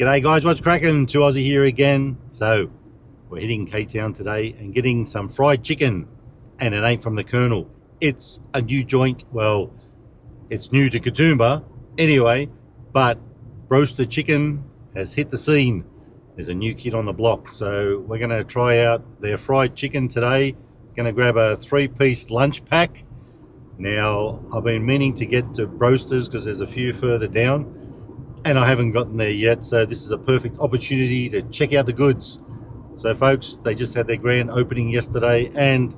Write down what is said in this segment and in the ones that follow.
G'day guys, what's cracking? To Aussie here again. So we're hitting K-Town today and getting some fried chicken, and it ain't from the Colonel. It's a new joint. Well, it's new to Katoomba anyway, but Broaster chicken has hit the scene. There's a new kid on the block, so we're going to try out their fried chicken today. Going to grab a 3-piece lunch pack. Now I've been meaning to get to Broasters because there's a few further down and I haven't gotten there yet, so this is a perfect opportunity to check out the goods. So folks, they just had their grand opening yesterday and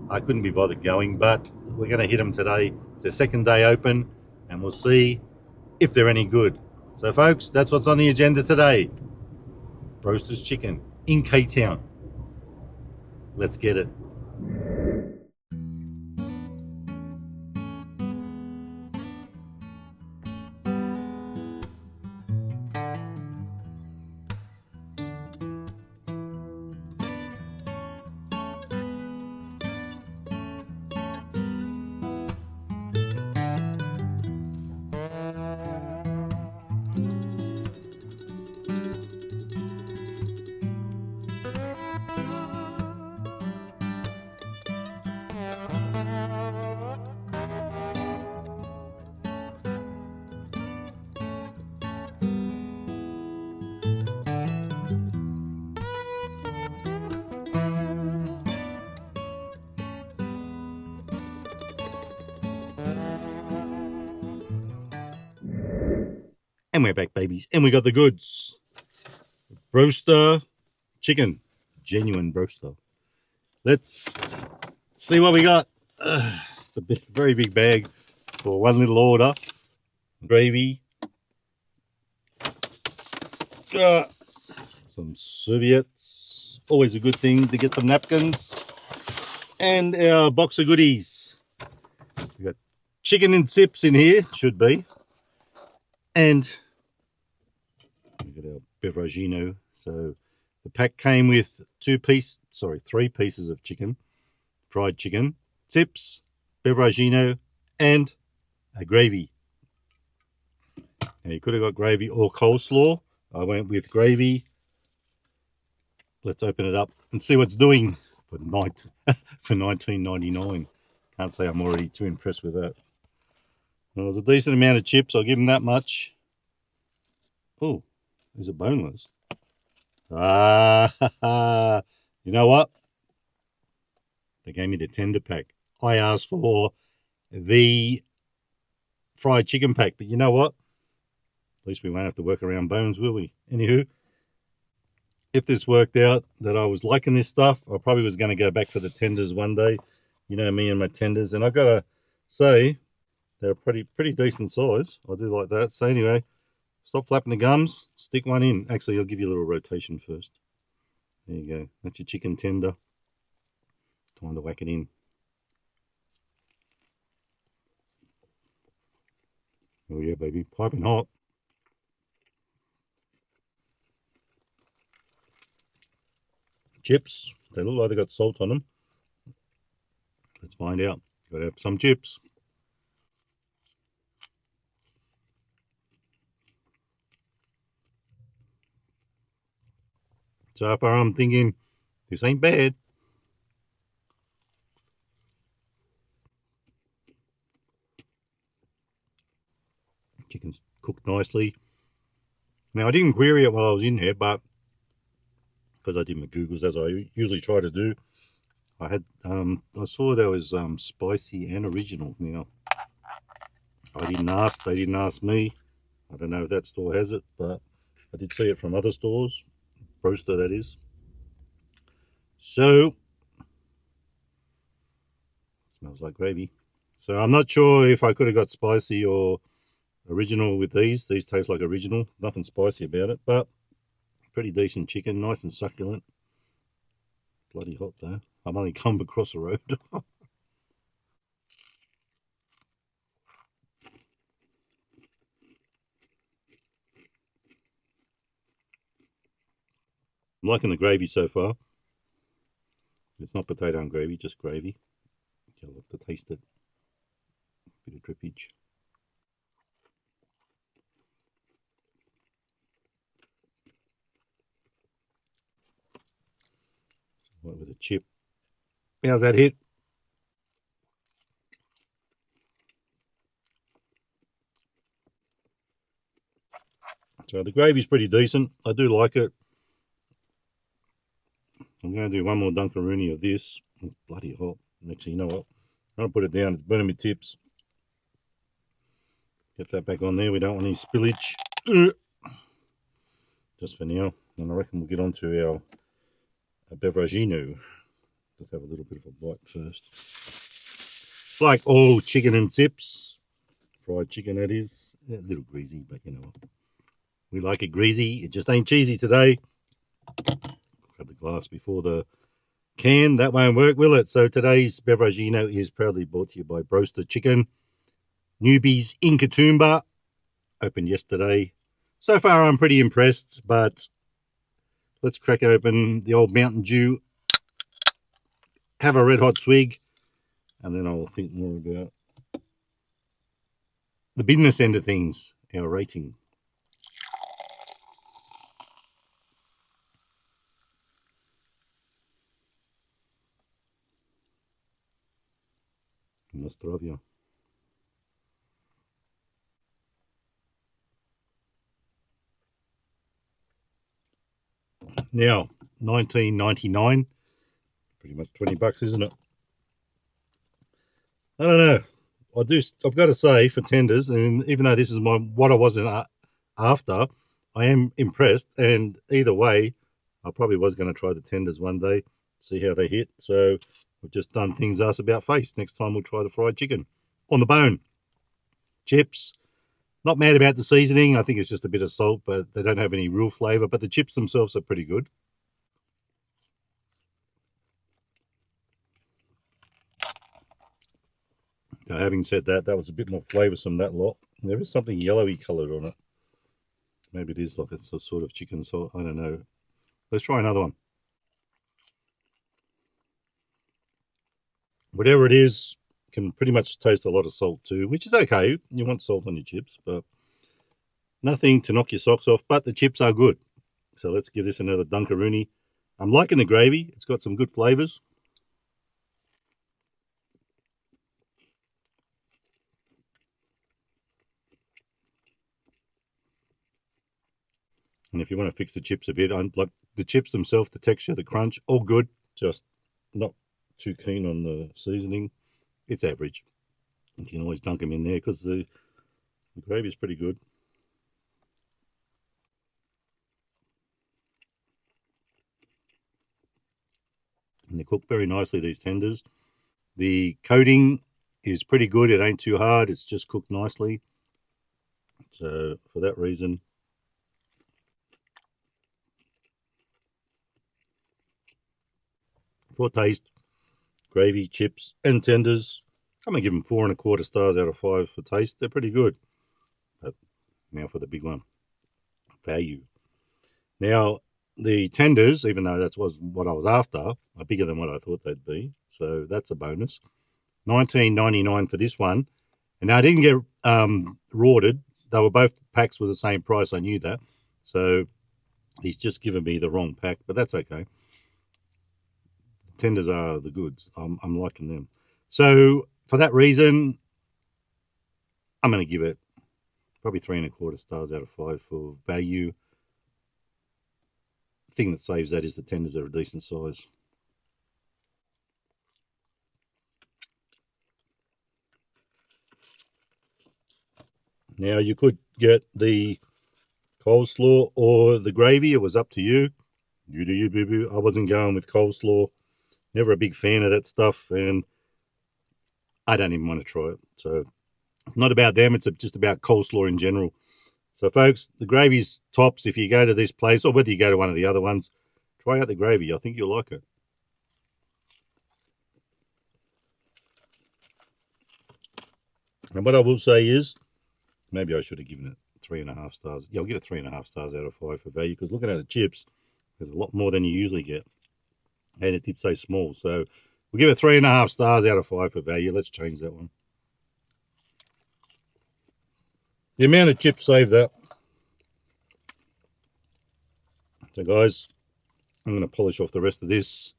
I couldn't be bothered going, but we're going to hit them today. It's their second day open and we'll see if they're any good. So folks, that's what's on the agenda today. Broaster's chicken in K-Town. Let's get it. And we're back, babies, and we got the goods. Broaster chicken, genuine Broaster. Let's see what we got. It's a very big bag for one little order. Gravy, some serviettes, always a good thing to get some napkins, and our box of goodies. We got chicken and sips in here, should be, and we got our beveragino. So the pack came with 3 pieces of chicken, fried chicken, tips, beveragino, and a gravy. Now you could have got gravy or coleslaw. I went with gravy. Let's open it up and see what's doing for $19.99. Can't say I'm already too impressed with that. Well, there's a decent amount of chips. I'll give them that much. Oh, is it boneless? You know what? They gave me the tender pack. I asked for the fried chicken pack, but you know what? At least we won't have to work around bones, will we? Anywho, if this worked out that I was liking this stuff, I probably was going to go back for the tenders one day. You know me and my tenders, and I gotta say they're pretty decent size. I do like that. So anyway, stop flapping the gums, stick one in. Actually, I'll give you a little rotation first. There you go. That's your chicken tender. Time to whack it in. Oh yeah, baby, piping hot. Chips, they look like they got salt on them. Let's find out. Gotta have some chips. So far I'm thinking this ain't bad. Chicken's cooked nicely. Now I didn't query it while I was in here, but because I did my Googles as I usually try to do, I saw there was spicy and original. Now I didn't ask, they didn't ask me. I don't know if that store has it, but I did see it from other stores. Broaster, that is. So smells like gravy. So I'm not sure if I could have got spicy or original with these. These taste like original. Nothing spicy about it, but pretty decent chicken, nice and succulent. Bloody hot though. I've only come across the road. I'm liking the gravy so far. It's not potato and gravy, just gravy. You'll have to taste it. Bit of drippage. with a chip. How's that hit? So the gravy's pretty decent. I do like it. I'm going to do one more Dunkaroonie of this. It's bloody hot. Actually, you know what? I'm going to put it down. It's burning my tips. Get that back on there. We don't want any spillage. Just for now. And I reckon we'll get on to our beveragino. Just have a little bit of a bite first. Like all chicken and chips. Fried chicken, that is. A little greasy, but you know what? We like it greasy. It just ain't cheesy today. Grab the glass before the can. That won't work, will it? So today's beveragino is proudly brought to you by Broaster Chicken. Newbies in Katoomba. Opened yesterday. So far, I'm pretty impressed, but let's crack open the old Mountain Dew. Have a red hot swig, and then I'll think more about the business end of things, our rating. Nostrovia. Now, $19.99. Pretty much $20, isn't it? I don't know. I've got to say, for tenders, and even though this is what I wasn't after, I am impressed. And either way, I probably was going to try the tenders one day, see how they hit. So we've just done things us about face. Next time we'll try the fried chicken on the bone. Chips. Not mad about the seasoning. I think it's just a bit of salt, but they don't have any real flavour. But the chips themselves are pretty good. Now, having said that, that was a bit more flavoursome, that lot. There is something yellowy coloured on it. Maybe it is like a sort of chicken salt. I don't know. Let's try another one. Whatever it is, can pretty much taste a lot of salt too, which is okay. You want salt on your chips, but nothing to knock your socks off. But the chips are good. So let's give this another Dunkaroonie. I'm liking the gravy. It's got some good flavours. And if you want to fix the chips a bit, like the chips themselves, the texture, the crunch, all good. Just not too keen on the seasoning. It's average. You can always dunk them in there because the gravy is pretty good. And they cook very nicely, these tenders. The coating is pretty good. It ain't too hard. It's just cooked nicely. So for that reason, for taste, gravy, chips, and tenders, I'm going to give them 4.25 stars out of 5 for taste. They're pretty good. But now for the big one, value. Now, the tenders, even though that was what I was after, are bigger than what I thought they'd be. So that's a bonus. $19.99 for this one. And now I didn't get rorted. They were both packs with the same price. I knew that. So he's just given me the wrong pack, but that's okay. Tenders are the goods. I'm liking them. So for that reason, I'm going to give it probably 3.25 stars out of 5 for value. The thing that saves that is the tenders are a decent size. Now you could get the coleslaw or the gravy. It was up to you. You do you, boo-boo. I wasn't going with coleslaw. Never a big fan of that stuff, and I don't even want to try it. So it's not about them. It's just about coleslaw in general. So, folks, the gravy's tops. If you go to this place, or whether you go to one of the other ones, try out the gravy. I think you'll like it. And what I will say is, maybe I should have given it 3.5 stars. Yeah, I'll give it 3.5 stars out of 5 for value, because looking at the chips, there's a lot more than you usually get. And it did say small, so we'll give it 3.5 stars out of 5 for value. Let's change that one. The amount of chips saved that. So guys, I'm going to polish off the rest of this.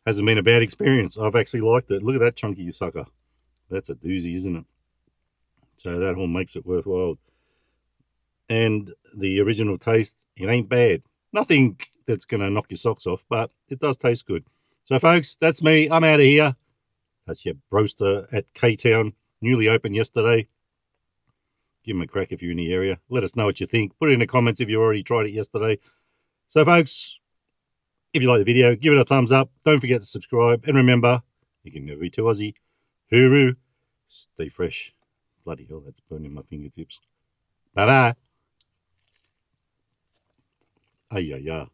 Hasn't been a bad experience. I've actually liked it. Look at that chunky sucker. That's a doozy, isn't it? So that all makes it worthwhile. And the original taste, it ain't bad. Nothing that's going to knock your socks off, but it does taste good. So, folks, that's me. I'm out of here. That's your Broaster at K-Town, newly opened yesterday. Give them a crack if you're in the area. Let us know what you think. Put it in the comments if you already tried it yesterday. So, folks, if you like the video, give it a thumbs up. Don't forget to subscribe. And remember, you can never be too Aussie. Hooroo. Stay fresh. Bloody hell, that's burning my fingertips. Bye-bye. Ay, ay, ay.